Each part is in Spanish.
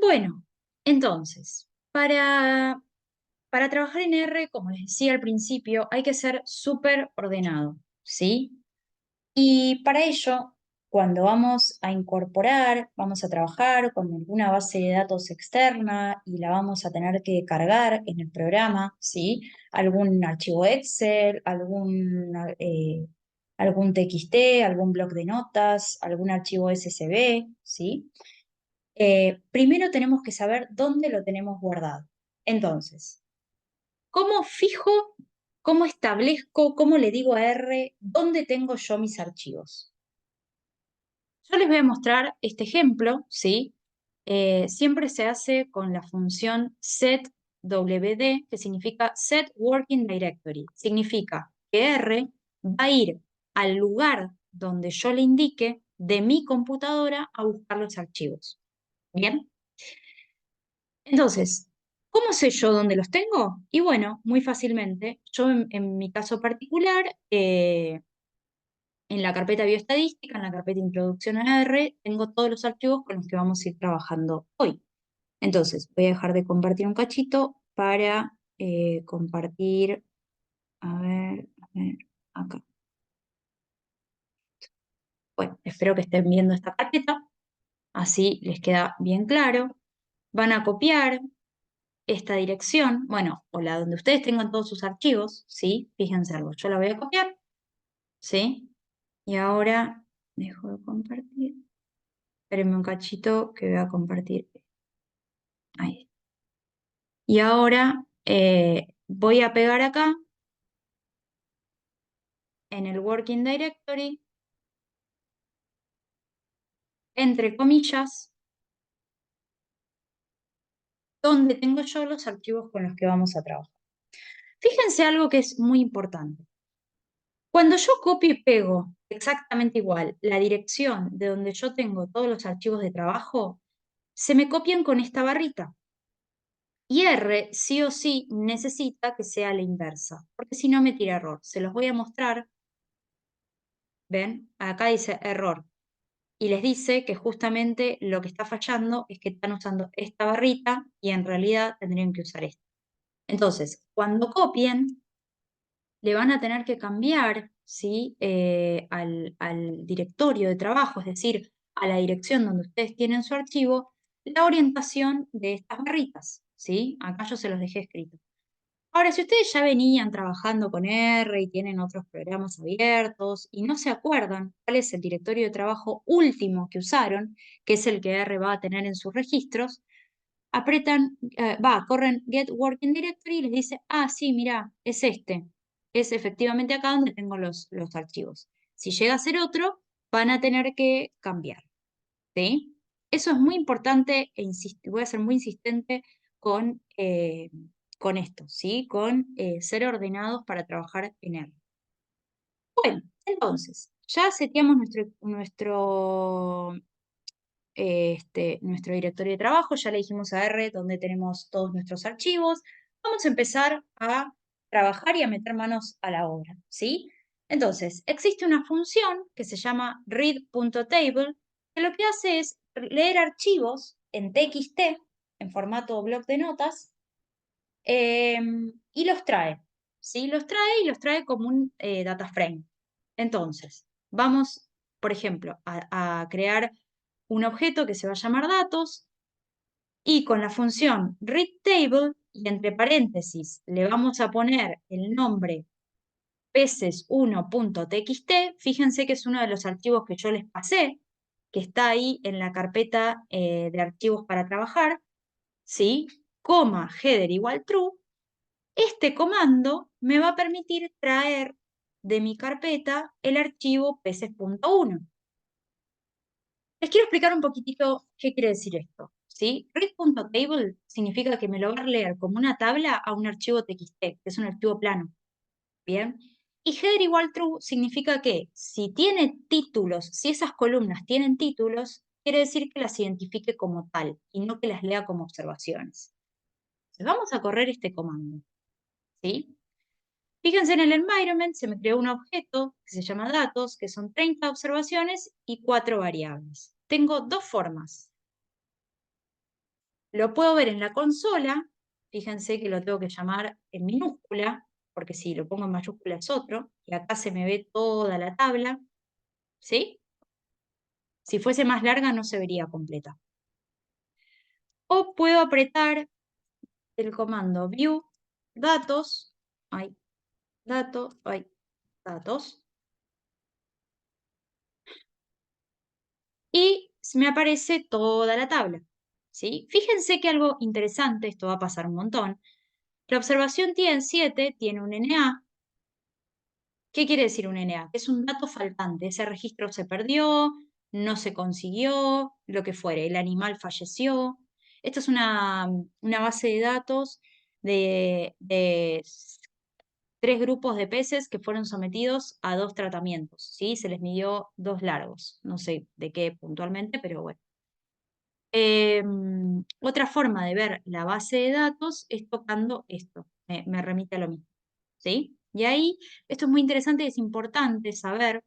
Bueno, entonces, para trabajar en R, como les decía al principio, hay que ser súper ordenado, ¿sí? Y para ello, cuando vamos a incorporar, vamos a trabajar con alguna base de datos externa y la vamos a tener que cargar en el programa, ¿sí? Algún archivo Excel, algún TXT, algún bloc de notas, algún archivo SSB, ¿sí? Primero tenemos que saber dónde lo tenemos guardado. Entonces, ¿cómo fijo, cómo establezco, cómo le digo a R dónde tengo yo mis archivos? Yo les voy a mostrar este ejemplo, ¿sí? Siempre se hace con la función setwd, que significa set working directory. Significa que R va a ir al lugar donde yo le indique de mi computadora a buscar los archivos. ¿Bien? Entonces, ¿cómo sé yo dónde los tengo? Y bueno, muy fácilmente. Yo en mi caso particular, en la carpeta bioestadística, en la carpeta introducción a R, tengo todos los archivos con los que vamos a ir trabajando hoy. Entonces, voy a dejar de compartir un cachito para compartir, a ver, acá. Bueno, espero que estén viendo esta carpeta, así les queda bien claro. Van a copiar esta dirección, bueno, o la donde ustedes tengan todos sus archivos, ¿sí? Fíjense algo, yo la voy a copiar, ¿sí? Y ahora dejo de compartir. Espérenme un cachito que voy a compartir. Ahí. Y ahora voy a pegar acá en el Working Directory, entre comillas, donde tengo yo los archivos con los que vamos a trabajar. Fíjense algo que es muy importante. Cuando yo copio y pego exactamente igual la dirección de donde yo tengo todos los archivos de trabajo, se me copian con esta barrita. Y R sí o sí necesita que sea la inversa, porque si no me tira error. Se los voy a mostrar. ¿Ven? Acá dice error. Y les dice que justamente lo que está fallando es que están usando esta barrita y en realidad tendrían que usar esta. Entonces, cuando copien, le van a tener que cambiar, ¿sí? Al directorio de trabajo, es decir, a la dirección donde ustedes tienen su archivo, la orientación de estas barritas, ¿sí? Acá yo se los dejé escrito. Ahora, si ustedes ya venían trabajando con R y tienen otros programas abiertos y no se acuerdan cuál es el directorio de trabajo último que usaron, que es el que R va a tener en sus registros, corren Get Working Directory y les dice, ah, sí, mira, es este. Es efectivamente acá donde tengo los archivos. Si llega a ser otro, van a tener que cambiar, ¿sí? Eso es muy importante e voy a ser muy insistente con esto, ¿sí? Con ser ordenados para trabajar en R. Bueno, entonces, ya seteamos nuestro directorio de trabajo, ya le dijimos a R donde tenemos todos nuestros archivos. Vamos a empezar a trabajar y a meter manos a la obra, ¿sí? Entonces, existe una función que se llama read.table, que lo que hace es leer archivos en TXT, en formato bloc de notas, y los trae, ¿sí? Los trae como un data frame. Entonces, vamos, por ejemplo, a crear un objeto que se va a llamar datos y con la función readTable y entre paréntesis le vamos a poner el nombre peces1.txt. Fíjense que es uno de los archivos que yo les pasé, que está ahí en la carpeta de archivos para trabajar, ¿sí? Coma header igual true. Este comando me va a permitir traer de mi carpeta el archivo peces.1. Les quiero explicar un poquitito qué quiere decir esto, ¿sí? Read.table significa que me lo va a leer como una tabla a un archivo TXT, que es un archivo plano, ¿bien? Y header igual true significa que si tiene títulos, si esas columnas tienen títulos, quiere decir que las identifique como tal y no que las lea como observaciones. Entonces, vamos a correr este comando, ¿sí? Fíjense en el environment, se me creó un objeto que se llama datos, que son 30 observaciones y 4 variables. Tengo dos formas. Lo puedo ver en la consola, fíjense que lo tengo que llamar en minúscula, porque si lo pongo en mayúscula es otro, y acá se me ve toda la tabla, ¿sí? Si fuese más larga no se vería completa. O puedo apretar el comando View, Datos, hay datos, y me aparece toda la tabla, ¿sí? Fíjense que algo interesante, esto va a pasar un montón, la observación 7 tiene un NA. ¿Qué quiere decir un NA? Es un dato faltante, ese registro se perdió, no se consiguió, lo que fuere, el animal falleció. Esto es una base de datos de 3 grupos de peces que fueron sometidos a 2 tratamientos, ¿sí? Se les midió 2 largos, no sé de qué puntualmente, pero bueno. Otra forma de ver la base de datos es tocando esto, me remite a lo mismo, ¿sí? Y ahí, esto es muy interesante y es importante saber,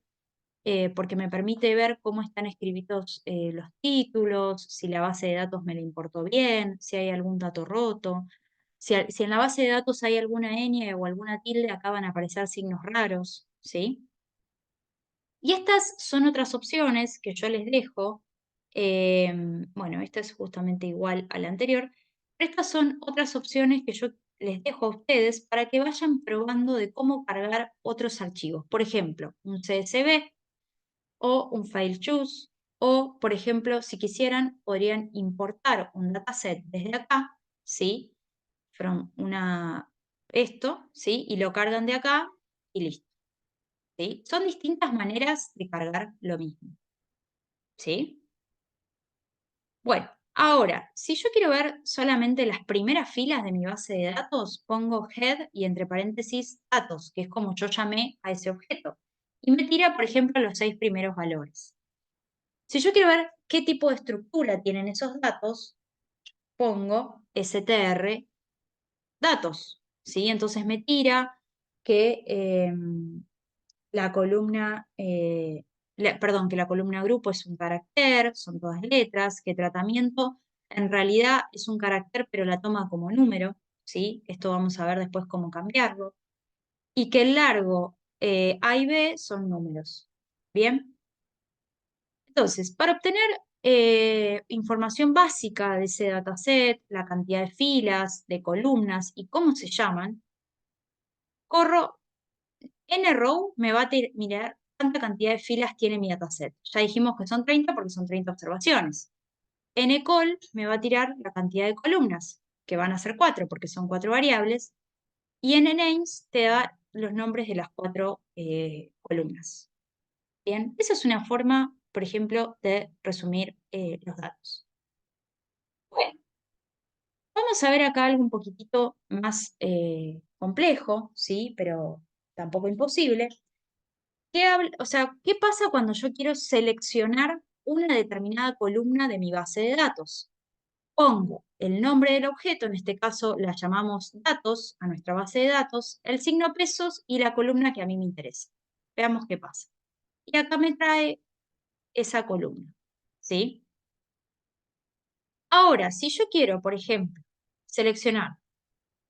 porque me permite ver cómo están escritos los títulos, si la base de datos me la importó bien, si hay algún dato roto, si en la base de datos hay alguna ñ o alguna tilde, acá van a aparecer signos raros, ¿sí? Y estas son otras opciones que yo les dejo. Bueno, esta es justamente igual a la anterior, pero estas son otras opciones que yo les dejo a ustedes para que vayan probando de cómo cargar otros archivos. Por ejemplo, un CSV o un file choose, o por ejemplo, si quisieran, podrían importar un dataset desde acá, ¿sí? From esto, ¿sí? Y lo cargan de acá y listo. ¿Sí? Son distintas maneras de cargar lo mismo, ¿sí? Bueno, ahora, si yo quiero ver solamente las primeras filas de mi base de datos, pongo head y entre paréntesis datos, que es como yo llamé a ese objeto. Y me tira, por ejemplo, los 6 primeros valores. Si yo quiero ver qué tipo de estructura tienen esos datos, pongo str datos, ¿sí? Entonces me tira que la columna, perdón, que la columna grupo es un carácter, son todas letras, que tratamiento en realidad es un carácter, pero la toma como número, ¿sí? Esto vamos a ver después cómo cambiarlo. Y que el largo A y B son números. ¿Bien? Entonces, para obtener información básica de ese dataset, la cantidad de filas, de columnas y cómo se llaman, corro nrow me va a mirar cuánta cantidad de filas tiene mi dataset. Ya dijimos que son 30 porque son 30 observaciones. Ncol me va a tirar la cantidad de columnas, que van a ser 4 porque son 4 variables. Y nnames te da los nombres de las 4 columnas. Bien, esa es una forma, por ejemplo, de resumir los datos. Bueno, vamos a ver acá algo un poquitito más complejo, ¿sí? Pero tampoco imposible. O sea, ¿qué pasa cuando yo quiero seleccionar una determinada columna de mi base de datos? Pongo el nombre del objeto, en este caso la llamamos datos, a nuestra base de datos, el signo pesos y la columna que a mí me interesa. Veamos qué pasa. Y acá me trae esa columna, ¿sí? Ahora, si yo quiero, por ejemplo, seleccionar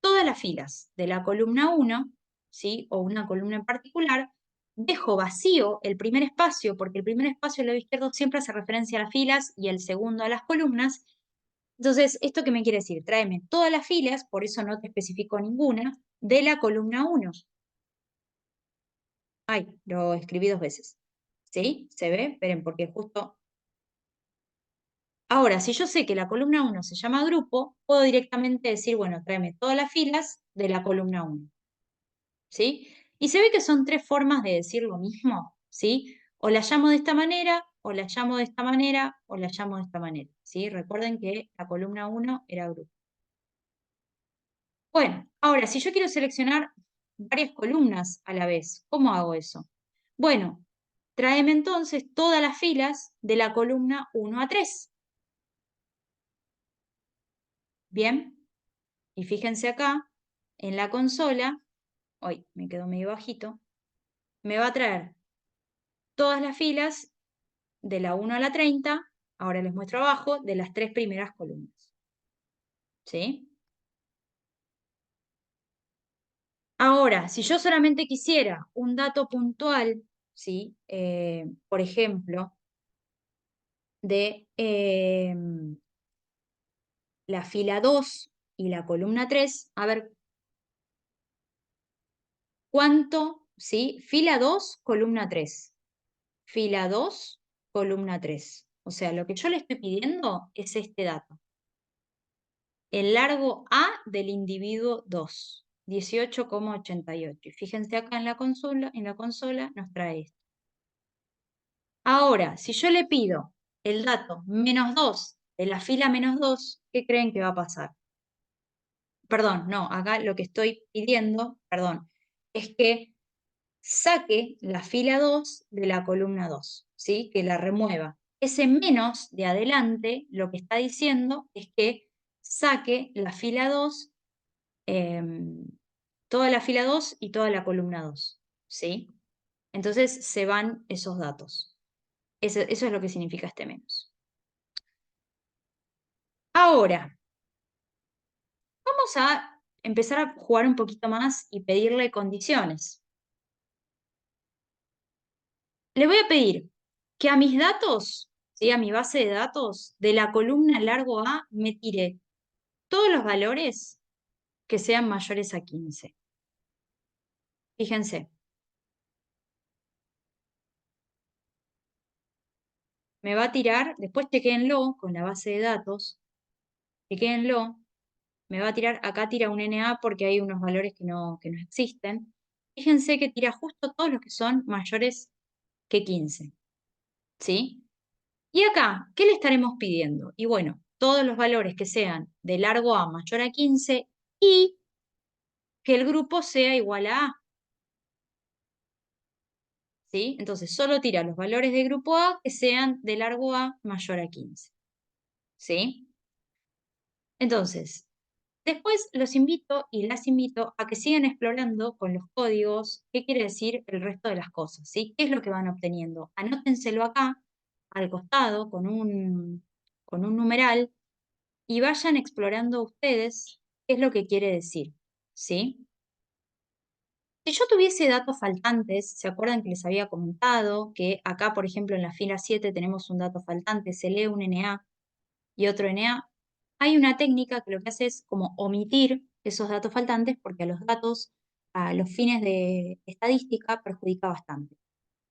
todas las filas de la columna 1, ¿sí? O una columna en particular, dejo vacío el primer espacio, porque el primer espacio del lado izquierdo siempre hace referencia a las filas y el segundo a las columnas. Entonces, ¿esto qué me quiere decir? Tráeme todas las filas, por eso no te especifico ninguna, de la columna 1. Ay, lo escribí 2 veces. ¿Sí? ¿Se ve? Esperen, porque justo... Ahora, si yo sé que la columna 1 se llama grupo, puedo directamente decir, bueno, tráeme todas las filas de la columna 1. ¿Sí? Y se ve que son 3 formas de decir lo mismo, ¿sí? O la llamo de esta manera, o la llamo de esta manera, o la llamo de esta manera, ¿sí? Recuerden que la columna 1 era grupo. Bueno, ahora, si yo quiero seleccionar varias columnas a la vez, ¿cómo hago eso? Bueno, tráeme entonces todas las filas de la columna 1 a 3. Bien, y fíjense acá, en la consola, hoy me quedó medio bajito, me va a traer todas las filas de la 1 a la 30, ahora les muestro abajo, de las 3 primeras columnas. ¿sí? Ahora, si yo solamente quisiera un dato puntual, ¿sí? Por ejemplo, de la fila 2 y la columna 3, a ver cuánto, ¿sí? Fila 2, columna 3. Fila 2, columna 3. O sea, lo que yo le estoy pidiendo es este dato. El largo A del individuo 2, 18,88. Y fíjense acá en la consola nos trae esto. Ahora, si yo le pido el dato menos 2 de la fila menos 2, ¿qué creen que va a pasar? Perdón, no, acá lo que estoy pidiendo, perdón, es que saque la fila 2 de la columna 2, ¿sí? Que la remueva. Ese menos de adelante lo que está diciendo es que saque la fila 2, toda la fila 2 y toda la columna 2, ¿sí? Entonces se van esos datos. Eso es lo que significa este menos. Ahora, vamos a empezar a jugar un poquito más y pedirle condiciones. Le voy a pedir que a mis datos, ¿sí? A mi base de datos, de la columna largo A, me tire todos los valores que sean mayores a 15. Fíjense, me va a tirar, después chequéenlo con la base de datos, chequéenlo, me va a tirar, acá tira un NA porque hay unos valores que no existen. Fíjense que tira justo todos los que son mayores que 15, ¿sí? Y acá, ¿qué le estaremos pidiendo? Y bueno, todos los valores que sean de largo A mayor a 15 y que el grupo sea igual a A, ¿sí? Entonces, solo tira los valores de grupo A que sean de largo A mayor a 15, ¿sí? Entonces, después los invito y las invito a que sigan explorando con los códigos qué quiere decir el resto de las cosas, ¿sí? ¿Qué es lo que van obteniendo? Anótenselo acá, al costado, con un numeral, y vayan explorando ustedes qué es lo que quiere decir, ¿sí? Si yo tuviese datos faltantes, ¿se acuerdan que les había comentado que acá, por ejemplo, en la fila 7 tenemos un dato faltante, se lee un NA y otro NA? Hay una técnica que lo que hace es como omitir esos datos faltantes porque a los datos, a los fines de estadística, perjudica bastante.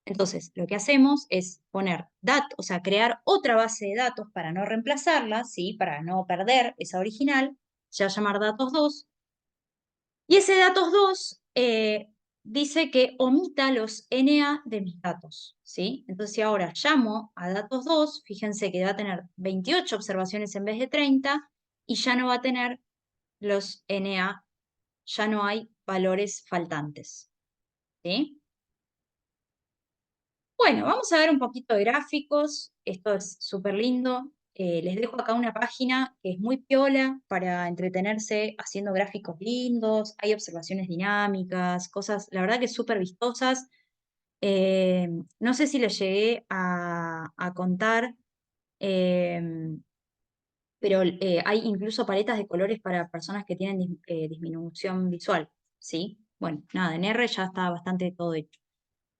Entonces, lo que hacemos es poner datos, o sea, crear otra base de datos para no reemplazarla, ¿sí? Para no perder esa original, se va a llamar datos 2. Y ese datos 2 dice que omita los NA de mis datos, ¿sí? Entonces, si ahora llamo a datos 2, fíjense que va a tener 28 observaciones en vez de 30 y ya no va a tener los NA, ya no hay valores faltantes, ¿sí? Bueno, vamos a ver un poquito de gráficos. Esto es súper lindo. Les dejo acá una página que es muy piola para entretenerse haciendo gráficos lindos. Hay observaciones dinámicas, cosas, la verdad que súper vistosas. No sé si les llegué a contar, eh, pero hay incluso paletas de colores para personas que tienen disminución visual, ¿sí? Bueno, nada, en R ya está bastante todo hecho.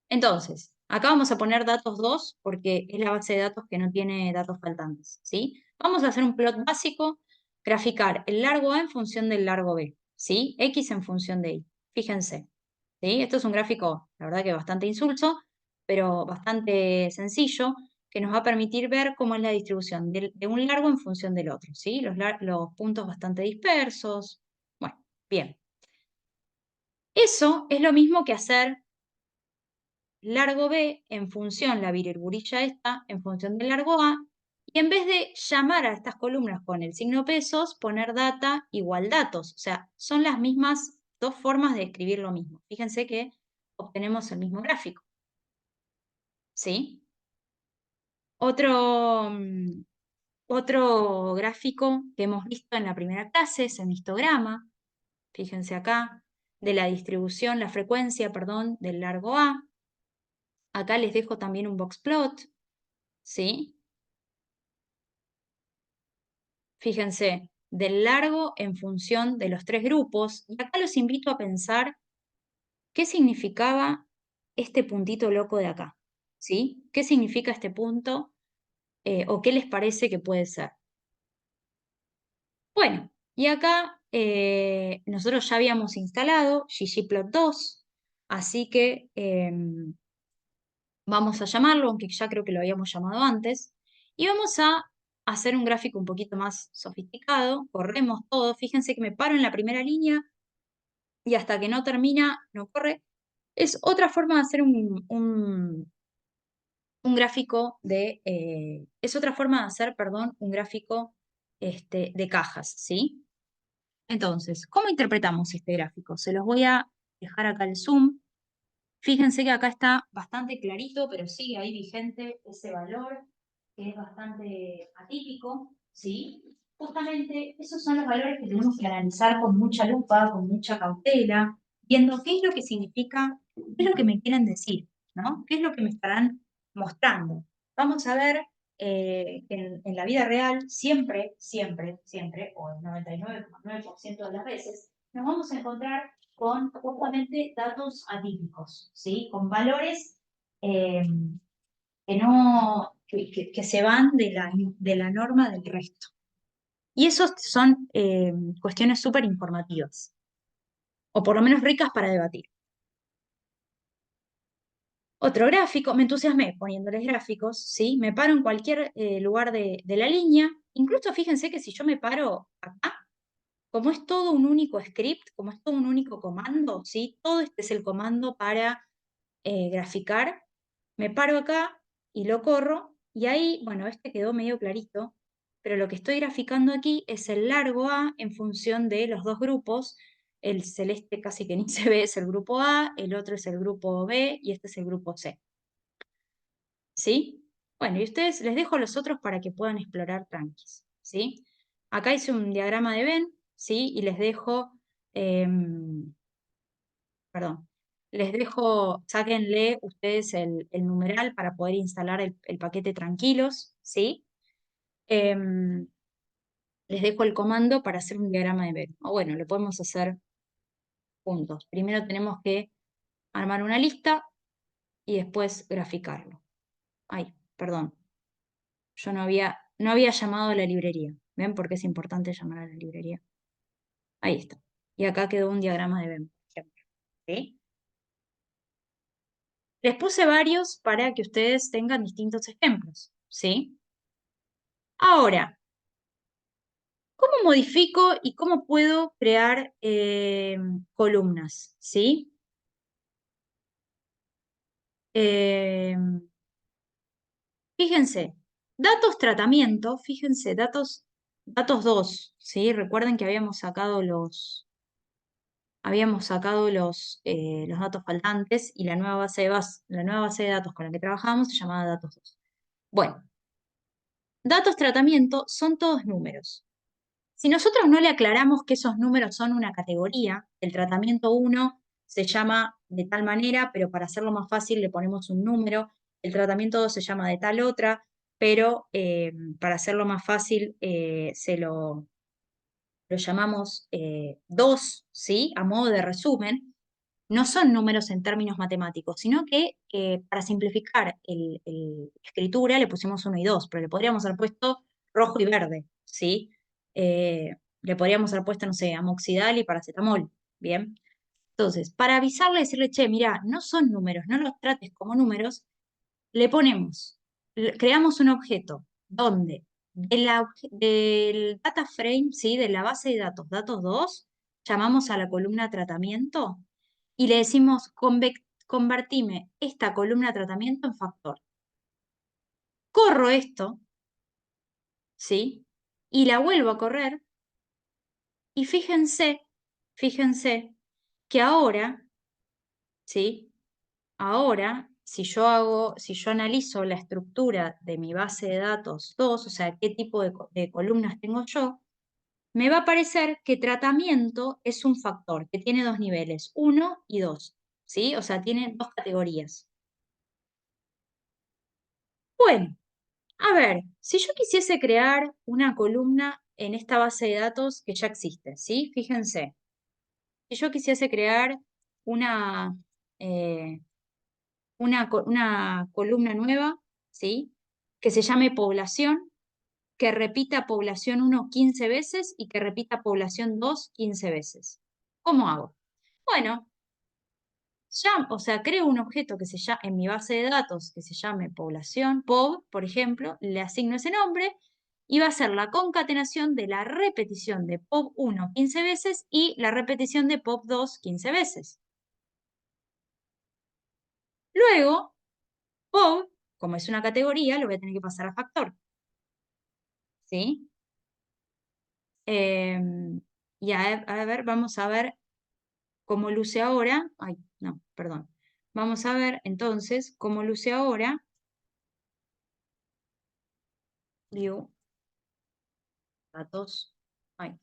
Entonces, acá vamos a poner datos 2 porque es la base de datos que no tiene datos faltantes, ¿sí? Vamos a hacer un plot básico, graficar el largo A en función del largo B, ¿sí? X en función de Y. Fíjense, ¿sí? Esto es un gráfico, la verdad que bastante insulso, pero bastante sencillo, que nos va a permitir ver cómo es la distribución de un largo en función del otro, ¿sí? Los puntos bastante dispersos. Bueno, bien. Eso es lo mismo que hacer largo B en función, la virgulilla esta, en función del largo A, y en vez de llamar a estas columnas con el signo pesos, poner data igual datos. O sea, son las mismas dos formas de escribir lo mismo. Fíjense que obtenemos el mismo gráfico. ¿Sí? Otro, otro gráfico que hemos visto en la primera clase es el histograma. Fíjense acá, de la distribución, la frecuencia, perdón, del largo A. Acá les dejo también un boxplot, ¿sí? Fíjense. del largo en función de los tres grupos. Y acá los invito a pensar qué significaba este puntito loco de acá, ¿sí? ¿Qué significa este punto o qué les parece que puede ser? Bueno, y acá nosotros ya habíamos instalado ggplot2, así que vamos a llamarlo, aunque ya creo que lo habíamos llamado antes, y vamos a hacer un gráfico un poquito más sofisticado. Corremos todo, fíjense que me paro en la primera línea y hasta que no termina, no corre. Es otra forma de hacer un gráfico de, es otra forma de hacer, perdón, un gráfico de cajas, ¿sí? Entonces, ¿cómo interpretamos este gráfico? Se los voy a dejar acá el zoom. Fíjense que acá está bastante clarito, pero sigue ahí vigente ese valor, que es bastante atípico, ¿sí? Justamente esos son los valores que tenemos que analizar con mucha lupa, con mucha cautela, viendo qué es lo que significa, qué es lo que me quieren decir, ¿no? ¿Qué es lo que me estarán mostrando? Vamos a ver en la vida real, siempre, siempre, siempre, o el 99,9% de las veces, nos vamos a encontrar con justamente datos atípicos, ¿sí? Con valores eh, que, no, que se van de la norma del resto. Y esos son cuestiones súper informativas, o por lo menos ricas para debatir. Otro gráfico, me entusiasmé poniéndoles gráficos, ¿sí? Me paro en cualquier lugar de la línea. Incluso fíjense que si yo me paro acá, como es todo un único script, como es todo un único comando, ¿sí? Todo este es el comando para graficar, me paro acá y lo corro, y ahí, bueno, este quedó medio clarito, pero lo que estoy graficando aquí es el largo A en función de los dos grupos. El celeste casi que ni se ve, es el grupo A, el otro es el grupo B y este es el grupo C. ¿Sí? Bueno, y ustedes les dejo los otros para que puedan explorar tranquis, ¿sí? Acá hice un diagrama de Venn, ¿sí? Y les dejo, perdón, les dejo, sáquenle ustedes el numeral para poder instalar el paquete tranquilos, ¿sí? Em, les dejo el comando para hacer un diagrama de Venn. O bueno, lo podemos hacer juntos. Primero tenemos que armar una lista y después graficarlo. Ay, perdón, yo no había llamado a la librería. ¿Ven por qué es importante llamar a la librería? Ahí está. Y acá quedó un diagrama de Venn, por ejemplo. ¿Sí? Les puse varios para que ustedes tengan distintos ejemplos. ¿Sí? Ahora, ¿cómo modifico y cómo puedo crear columnas? ¿Sí? Eh, fíjense, datos tratamiento, fíjense, datos 2, ¿sí? Recuerden que habíamos sacado los datos faltantes y la la nueva base de datos con la que trabajamos se llamaba datos 2. Bueno, datos tratamiento son todos números. Si nosotros no le aclaramos que esos números son una categoría, el tratamiento 1 se llama de tal manera, pero para hacerlo más fácil le ponemos un número, el tratamiento 2 se llama de tal otra, pero para hacerlo más fácil lo llamamos 2, ¿sí? A modo de resumen. No son números en términos matemáticos, sino que para simplificar el escritura le pusimos 1 y 2, pero le podríamos haber puesto rojo y verde, ¿sí? Le podríamos haber puesto, no sé, amoxidal y paracetamol, ¿bien? Entonces, para avisarle, decirle, che, mira, no son números, no los trates como números, le ponemos, creamos un objeto donde del data frame, ¿sí? De la base de datos, datos 2, llamamos a la columna tratamiento y le decimos, convertime esta columna tratamiento en factor. Corro esto, ¿sí? Y la vuelvo a correr y fíjense que ahora, ¿sí? Ahora, si yo analizo la estructura de mi base de datos 2, o sea, qué tipo de columnas tengo yo, me va a parecer que tratamiento es un factor que tiene dos niveles, 1 y 2, ¿sí? O sea, tiene dos categorías. Bueno, a ver, si yo quisiese crear una columna en esta base de datos que ya existe, ¿sí? Fíjense, si yo quisiese crear una, eh, una columna nueva, ¿sí? Que se llame población, que repita población 1 15 veces y que repita población 2 15 veces. ¿Cómo hago? Bueno, ya, o sea, creo un objeto que se llama en mi base de datos que se llame población, POB, por ejemplo, le asigno ese nombre y va a ser la concatenación de la repetición de POB1 15 veces y la repetición de POB2 15 veces. Luego, POB, como es una categoría, lo voy a tener que pasar a factor. ¿Sí? Y a ver, vamos a ver cómo luce ahora. Ay, no, perdón. Vamos a ver entonces cómo luce ahora. View, datos. Ay,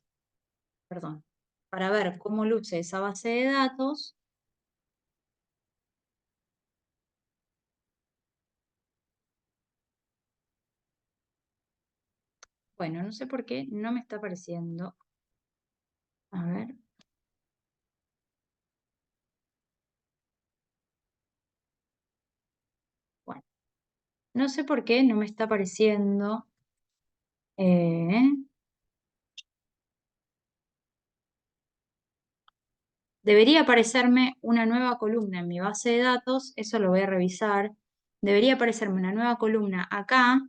perdón. Para ver cómo luce esa base de datos. Bueno, no sé por qué no me está apareciendo. A ver. Bueno, no sé por qué no me está apareciendo. Eh, Debería aparecerme una nueva columna en mi base de datos. Eso lo voy a revisar. Debería aparecerme una nueva columna acá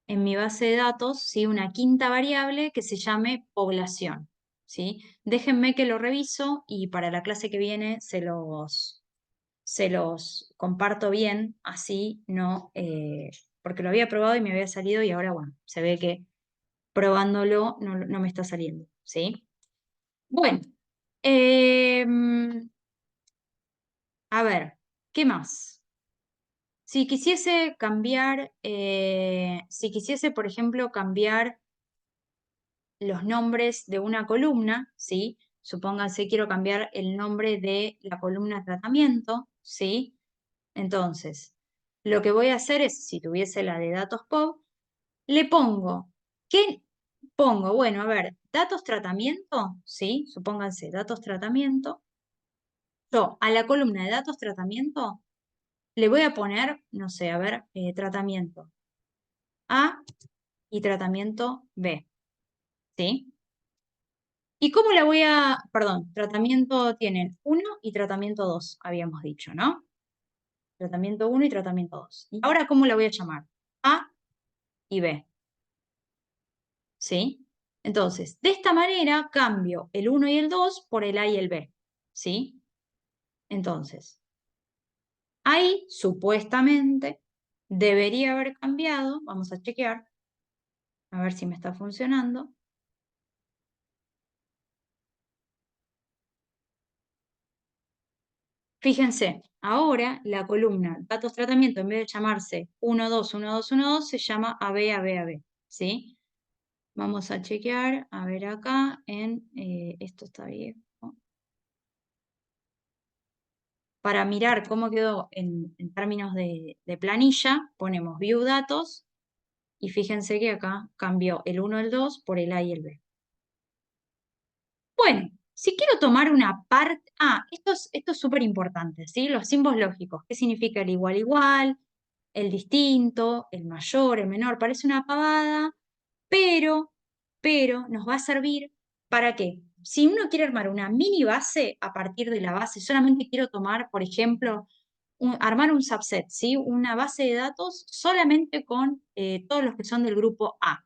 en mi base de datos, ¿sí? Una quinta variable que se llame población, ¿sí? Déjenme que lo reviso y para la clase que viene se los comparto bien, así no, porque lo había probado y me había salido y ahora, bueno, se ve que probándolo no me está saliendo, ¿sí? Bueno, a ver, ¿qué más? Si quisiese cambiar, si quisiese, por ejemplo, cambiar los nombres de una columna, ¿sí? Supónganse, quiero cambiar el nombre de la columna tratamiento, ¿sí? Entonces, lo que voy a hacer es, si tuviese la de datos POB, le pongo, ¿qué pongo? Bueno, a ver, datos tratamiento, ¿sí? Supónganse, datos tratamiento. Yo a la columna de datos tratamiento le voy a poner, no sé, a ver, tratamiento A y tratamiento B, ¿sí? ¿Y cómo la voy a, perdón, tratamiento tienen 1 y tratamiento 2, habíamos dicho, ¿no? Tratamiento 1 y tratamiento 2. ¿Y ahora cómo la voy a llamar? A y B, ¿sí? Entonces, de esta manera cambio el 1 y el 2 por el A y el B, ¿sí? Entonces, ahí supuestamente debería haber cambiado, vamos a chequear, a ver si me está funcionando. Fíjense, ahora la columna datos tratamiento, en vez de llamarse 1, 2, 1, 2, 1, 2, se llama AB, AB, AB, ¿sí? Vamos a chequear, a ver acá en, esto está bien, ¿no? Para mirar cómo quedó en términos de planilla, ponemos View Datos y fíjense que acá cambió el 1, el 2 por el A y el B. Bueno, si quiero tomar una parte... Ah, esto es súper importante, ¿sí? Los símbolos lógicos. ¿Qué significa el igual igual? El distinto, el mayor, el menor. Parece una pavada, pero, pero nos va a servir ¿para qué? Si uno quiere armar una mini base a partir de la base, solamente quiero tomar, por ejemplo, armar un subset, ¿sí? Una base de datos solamente con todos los que son del grupo A.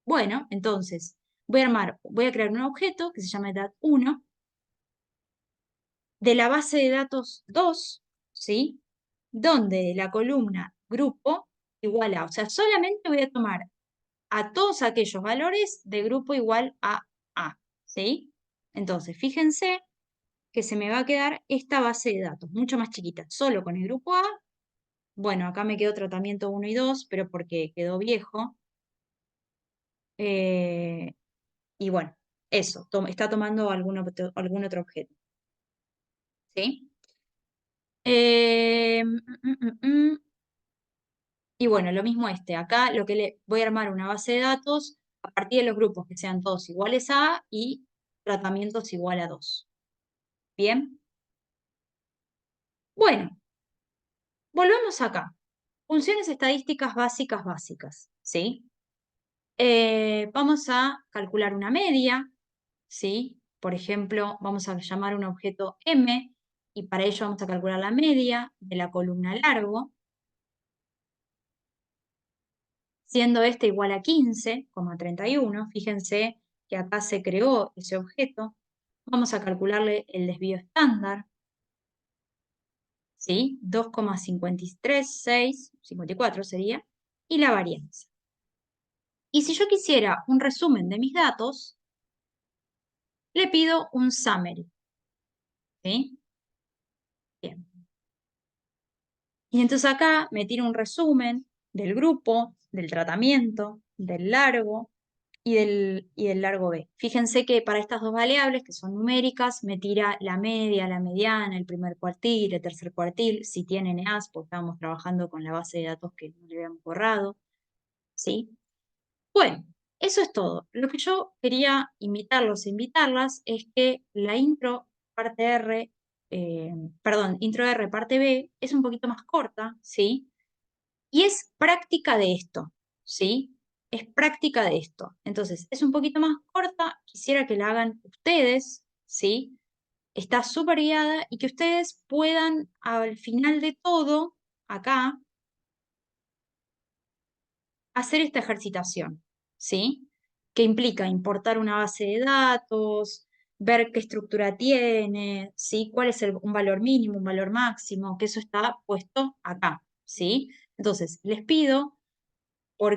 Bueno, entonces voy a crear un objeto que se llama dat1 de la base de datos 2, ¿sí? Donde de la columna grupo igual a, o sea, solamente voy a tomar a todos aquellos valores de grupo igual a, ¿sí? Entonces, fíjense que se me va a quedar esta base de datos, mucho más chiquita, solo con el grupo A. Bueno, acá me quedó tratamiento 1 y 2, pero porque quedó viejo. Eh, y bueno, eso, está tomando algún otro objeto. ¿Sí? Eh, mm, mm, mm, mm. Y bueno, lo mismo este. Acá lo que le voy a armar una base de datos a partir de los grupos que sean todos iguales a A y tratamientos igual a 2. ¿Bien? Bueno, volvemos acá. Funciones estadísticas básicas básicas, ¿sí? Vamos a calcular una media, ¿sí? Por ejemplo, vamos a llamar un objeto M y para ello vamos a calcular la media de la columna largo, siendo este igual a 15,31. Fíjense que acá se creó ese objeto. Vamos a calcularle el desvío estándar, ¿sí? 2,53654 sería, y la varianza. Y si yo quisiera un resumen de mis datos, le pido un summary, ¿sí? Bien. Y entonces acá me tira un resumen del grupo, del tratamiento, del largo y del largo B. Fíjense que para estas dos variables, que son numéricas, me tira la media, la mediana, el primer cuartil, el tercer cuartil, si tiene NEAS, porque estábamos trabajando con la base de datos que no le habíamos borrado, ¿sí? Bueno, eso es todo. Lo que yo quería invitarlos e invitarlas es que la intro parte R, intro R parte B es un poquito más corta, ¿sí? Y es práctica de esto, ¿sí? Es práctica de esto. Entonces, es un poquito más corta, quisiera que la hagan ustedes, ¿sí? Está súper guiada y que ustedes puedan, al final de todo, acá, hacer esta ejercitación, ¿sí? Que implica importar una base de datos, ver qué estructura tiene, ¿sí? Cuál es un valor mínimo, un valor máximo, que eso está puesto acá, ¿sí? Entonces, les pido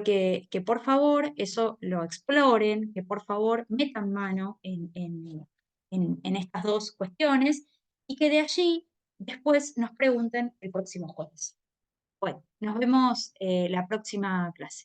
que por favor eso lo exploren, que por favor metan mano en estas dos cuestiones y que de allí después nos pregunten el próximo jueves. Bueno, nos vemos la próxima clase.